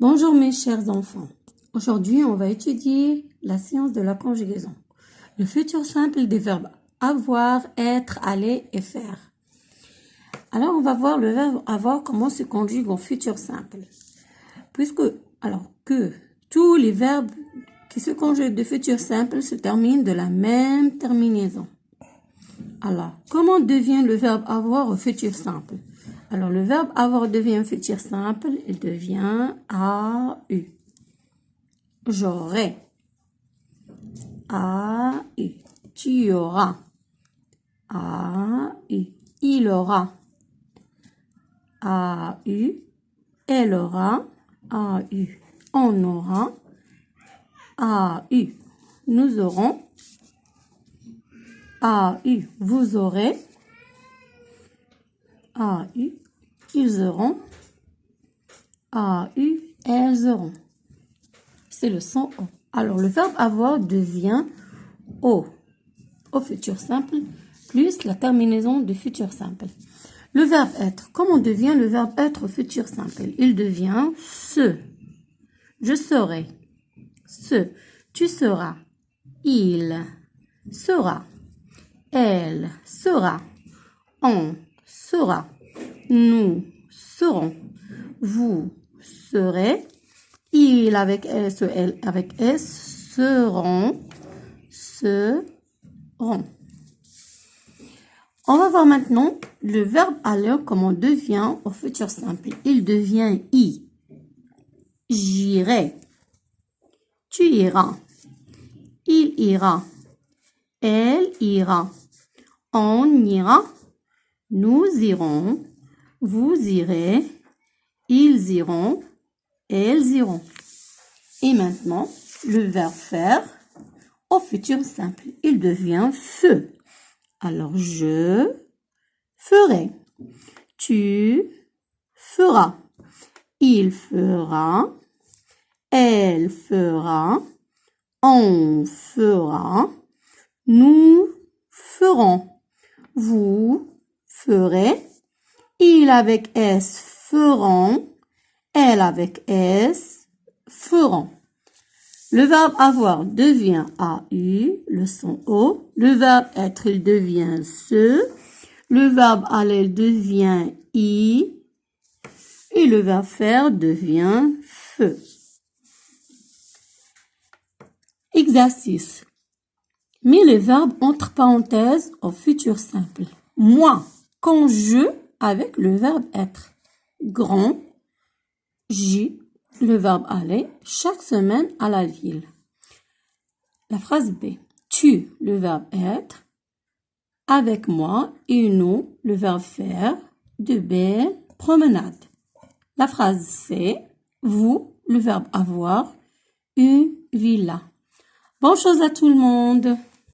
Bonjour mes chers enfants. Aujourd'hui, on va étudier la science de la conjugaison. Le futur simple des verbes avoir, être, aller et faire. Alors, on va voir le verbe avoir comment se conjugue en futur simple. Que tous les verbes qui se conjuguent de futur simple se terminent de la même terminaison. Alors, comment devient le verbe avoir au futur simple? Alors, le verbe avoir devient futur simple, il devient a-u. J'aurai. A-u. Tu auras. A-u. Il aura. A-u. Elle aura. A-u. On aura. A-u. Nous aurons. A-u. Vous aurez. A-u. Ils auront. A-u. Elles auront. C'est le son O. Alors, le verbe avoir devient O au futur simple, plus la terminaison du futur simple. Le verbe être. Comment devient le verbe être au futur simple? Il devient ce. Je serai. Ce. Tu seras. Il sera. Elle sera. On sera. Nous serons. Vous serez. Il avec S, elle avec S, seront. On va voir maintenant le verbe aller, comment devient au futur simple. Il devient I. J'irai. Tu iras. Il ira. Elle ira. On ira. Nous irons. Vous irez. Ils iront. Elles iront. Et maintenant, le verbe faire au futur simple. Il devient feu. Alors, je ferai. Tu feras. Il fera. Elle fera. On fera. Nous ferons. Vous ferez. Il avec S feront. Elle avec S feront. Le verbe avoir devient AU, le son O. Le verbe être, il devient se. Le verbe aller devient I. Et le verbe faire devient feu. Exercice. Mets les verbes entre parenthèses au futur simple. Moi, quand je, avec le verbe être. Grand, J, le verbe aller, chaque semaine à la ville. La phrase B. Tu, le verbe être. Avec moi et nous, le verbe faire. De belles promenades. La phrase C. Vous, le verbe avoir. Une villa. Bonne chose à tout le monde.